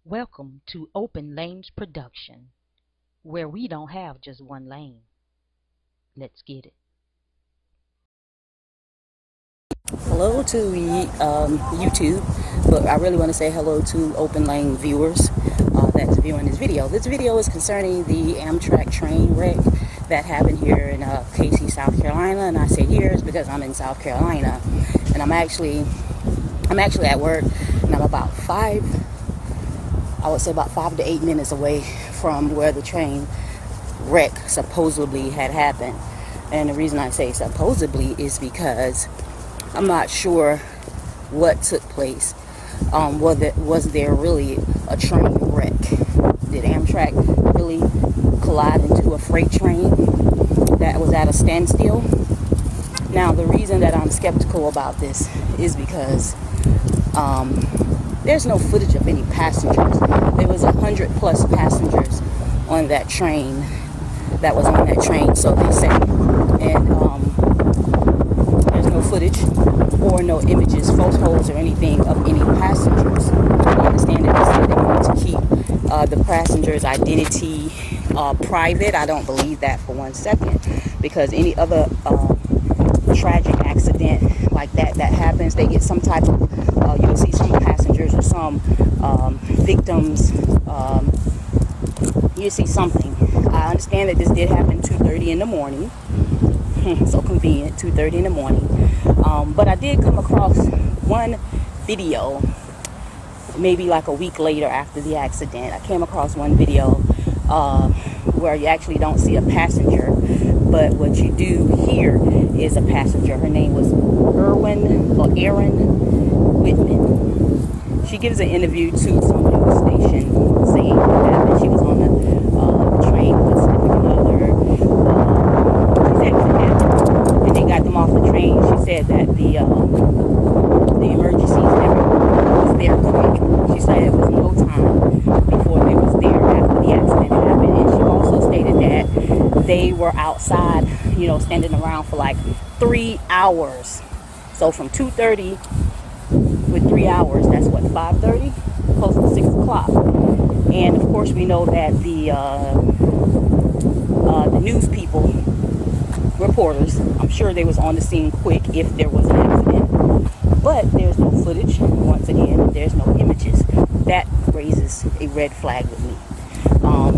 Welcome to Open Lanes Production, where we don't have just one lane. Let's get it. Hello to YouTube, but I really want to say hello to Open Lane viewers that's viewing this video. This video is concerning the Amtrak train wreck that happened here in Cacye, South Carolina, and I say here because I'm in South Carolina, and I'm actually at work, and I'm about 5 to 8 minutes away from where the train wreck supposedly had happened. And the reason I say supposedly is because I'm not sure what took place. Was there really a train wreck? Did Amtrak really collide into a freight train that was at a standstill? Now, the reason that I'm skeptical about this is because there's no footage of any passengers. There was 100+ passengers on that train, so they say. And there's no footage or no images, photos, or anything of any passengers. I understand that they said they wanted to keep the passengers' identity private. I don't believe that for 1 second, because any other tragic accident like that happens, they get some type of, you'll see some passengers or some victims, you see something. I understand that this did happen 2:30 in the morning. So convenient, 2:30 in the morning. But I did come across one video, maybe like a week later after the accident. I came across one video where you actually don't see a passenger, but what you do hear is a passenger. Her name was Erin Whitman. She gives an interview to some news station saying that she was on the train with a significant other. And they got them off the train. She said that the emergencies never was there quick. She said it was no time before they was there after the accident happened. And she also stated that they were outside, standing around for like 3 hours. So from 2:30 with 3 hours, that's what, 5:30, close to 6 o'clock. And of course, we know that the news people, reporters, I'm sure they was on the scene quick if there was an accident. But there's no footage. Once again, there's no images. That raises a red flag with me.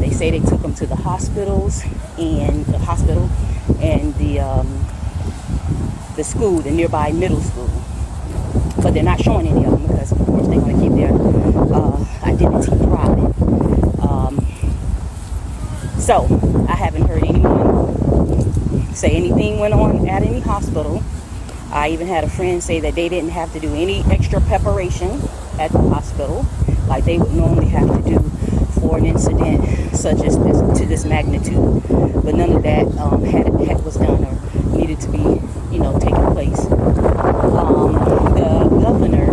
They say they took them to the hospital and the school, the nearby middle school. But they're not showing any of them because, of course, they want to keep their identity private. So I haven't heard anyone say anything went on at any hospital. I even had a friend say that they didn't have to do any extra preparation at the hospital like they would normally have to do for an incident such as this, to this magnitude. But none of that was done or needed to be, taking place. The governor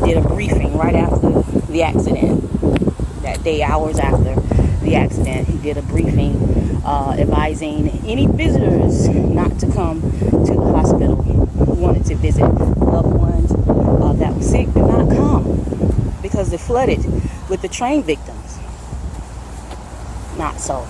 did a briefing right after the accident. That day, hours after the accident, he did a briefing advising any visitors not to come to the hospital who wanted to visit loved ones that were sick. Do not come because they're flooded with the train victims. Not so.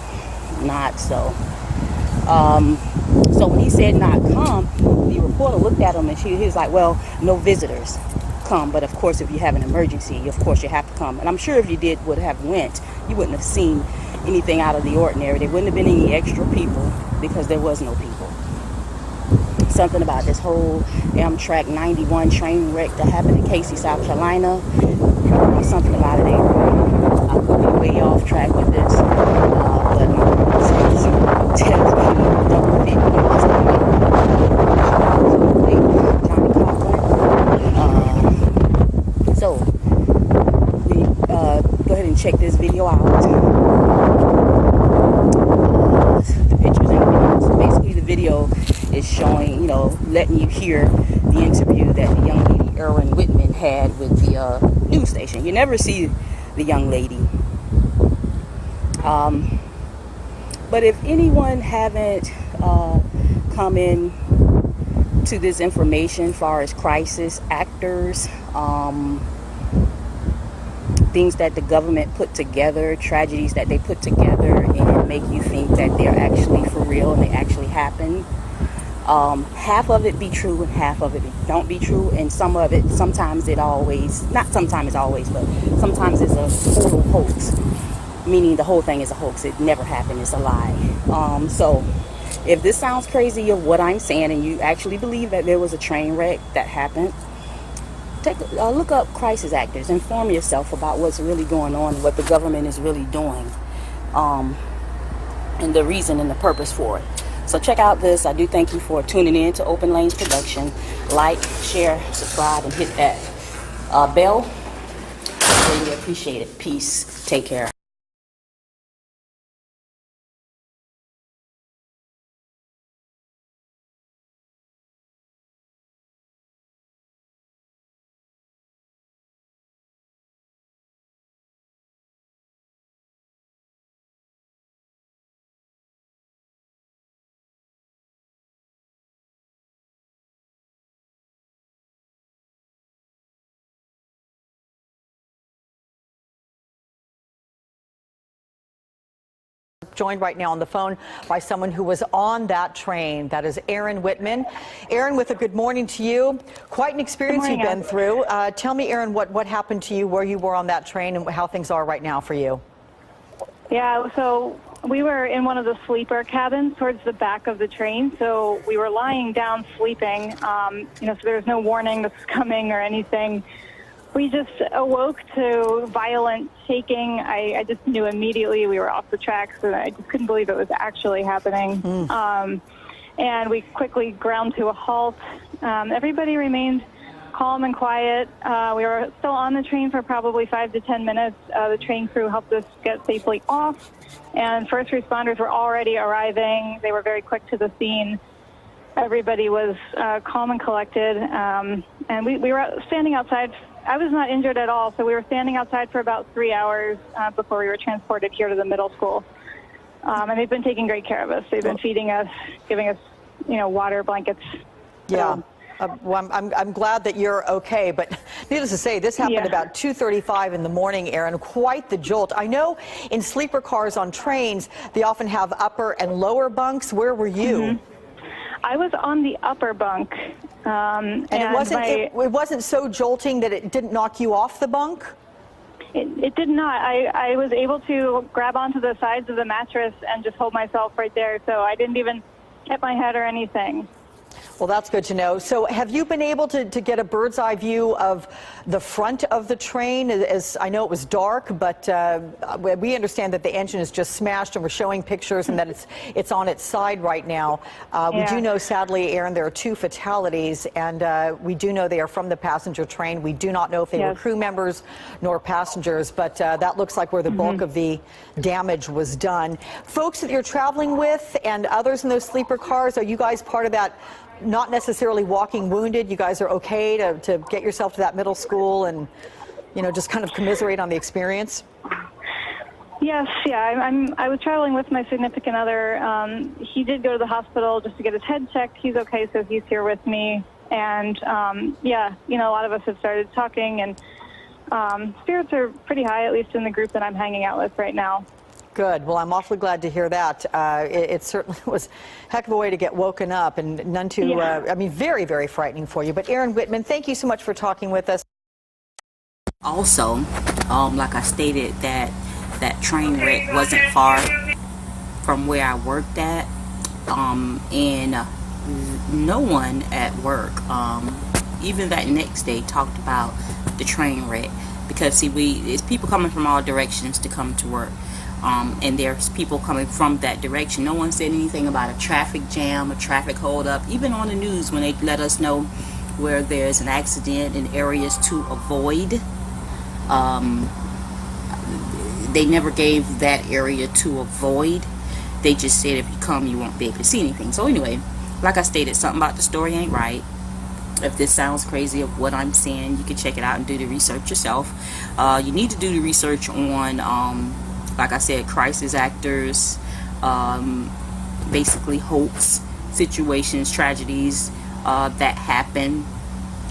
So when he said not come, the reporter looked at him and he was like, well, no visitors come. But of course, if you have an emergency, of course you have to come. And I'm sure if you would have went, you wouldn't have seen anything out of the ordinary. There wouldn't have been any extra people because there was no people. Something about this whole Amtrak 91 train wreck that happened in Cacye, South Carolina. Something about it ain't right. I could be way off track with this, but tells me don't fit Johnny Cochran. So we go ahead and check this video out. The pictures and videos. Basically, the video is showing, letting you hear the interview that the young lady Erin Whitman had with the news station. You never see the young lady. But if anyone haven't come in to this information as far as crisis actors, things that the government put together, tragedies that they put together and make you think that they're actually for real and they actually happen. Half of it be true and half of it don't be true, and some of it, sometimes it always, not sometimes it's always, but sometimes it's a total hoax, meaning the whole thing is a hoax. It never happened. It's a lie. So if this sounds crazy of what I'm saying and you actually believe that there was a train wreck that happened, look up crisis actors. Inform yourself about what's really going on, what the government is really doing, and the reason and the purpose for it. So check out this. I do thank you for tuning in to Open Lanes Production. Like, share, subscribe, and hit that bell. I really appreciate it. Peace. Take care. Joined right now on the phone by someone who was on that train. That is Erin Whitman. Erin, with a good morning to you. Quite an experience you've been through. Tell me, Erin, what happened to you, where you were on that train, and how things are right now for you. Yeah, so we were in one of the sleeper cabins towards the back of the train, so we were lying down sleeping. So there was no warning this was coming or anything. We just awoke to violent shaking. I just knew immediately we were off the tracks, and I just couldn't believe it was actually happening. And we quickly ground to a halt. Everybody remained calm and quiet. We were still on the train for probably 5 to 10 minutes. The train crew helped us get safely off, and first responders were already arriving. They were very quick to the scene. Everybody was calm and collected, and we were standing outside. I was not injured at all, so we were standing outside for about 3 hours before we were transported here to the middle school. And they've been taking great care of us. They've been feeding us, giving us, water, blankets. Yeah. Well, I'm glad that you're okay, but needless to say, this happened about 2:35 in the morning, Erin. Quite the jolt. I know in sleeper cars on trains, they often have upper and lower bunks. Where were you? I was on the upper bunk. And it wasn't so jolting that it didn't knock you off the bunk? It did not. I was able to grab onto the sides of the mattress and just hold myself right there, so I didn't even hit my head or anything. Well, that's good to know. So have you been able to get a bird's eye view of the front of the train? As I know it was dark, but we understand that the engine is just smashed, and we're showing pictures and that it's on its side right now. We do know, sadly, Erin, there are 2 fatalities, and we do know they are from the passenger train. We do not know if they were crew members nor passengers, but that looks like where the bulk of the damage was done. Folks that you're traveling with and others in those sleeper cars, are you guys part of that not necessarily walking wounded? You guys are okay to get yourself to that middle school and, just kind of commiserate on the experience? Yes, I was traveling with my significant other. He did go to the hospital just to get his head checked. He's okay, so he's here with me. And, a lot of us have started talking, and spirits are pretty high, at least in the group that I'm hanging out with right now. Good. Well, I'm awfully glad to hear that. It certainly was a heck of a way to get woken up, and none too, very, very frightening for you. But Erin Whitman, thank you so much for talking with us. Also, like I stated, that train wreck wasn't far from where I worked at, and no one at work, even that next day, talked about the train wreck, because see, it's people coming from all directions to come to work. And there's people coming from that direction. No one said anything about a traffic jam, a traffic holdup. Even on the news, when they let us know where there's an accident in areas to avoid, they never gave that area to avoid. They just said if you come, you won't be able to see anything. So anyway, like I stated, something about the story ain't right. If this sounds crazy of what I'm saying, you can check it out and do the research yourself. You need to do the research on like I said, crisis actors, basically hoax situations, tragedies that happen.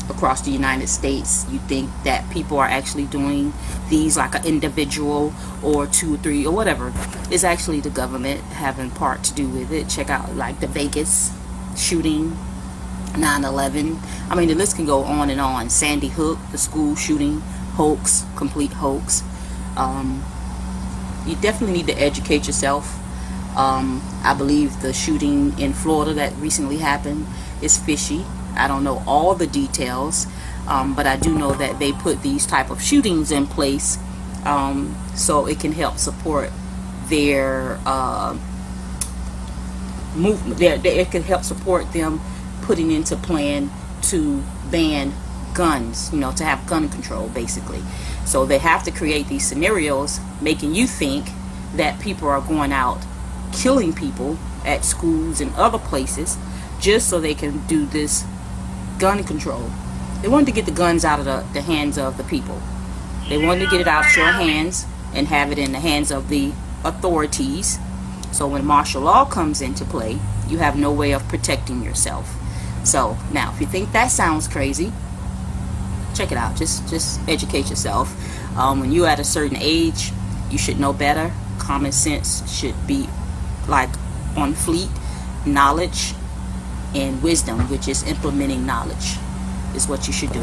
across the United States. You think that people are actually doing these like an individual or 2 or 3 or whatever. It's actually the government having part to do with it. Check out like the Vegas shooting, 9/11. I mean, the list can go on and on. Sandy Hook, the school shooting, hoax, complete hoax. You definitely need to educate yourself. I believe the shooting in Florida that recently happened is fishy. I don't know all the details, but I do know that they put these type of shootings in place so it can help support their movement. It can help support them putting into plan to ban guns, you know, to have gun control basically. So they have to create these scenarios making you think that people are going out killing people at schools and other places just so they can do this gun control. They wanted to get the guns out of the hands of the people. They wanted to get it out of your hands and have it in the hands of the authorities. So when martial law comes into play, you have no way of protecting yourself. So now, if you think that sounds crazy, check it out. Just educate yourself. When you're at a certain age, you should know better. Common sense should be like on fleet. Knowledge and wisdom, which is implementing knowledge, is what you should do.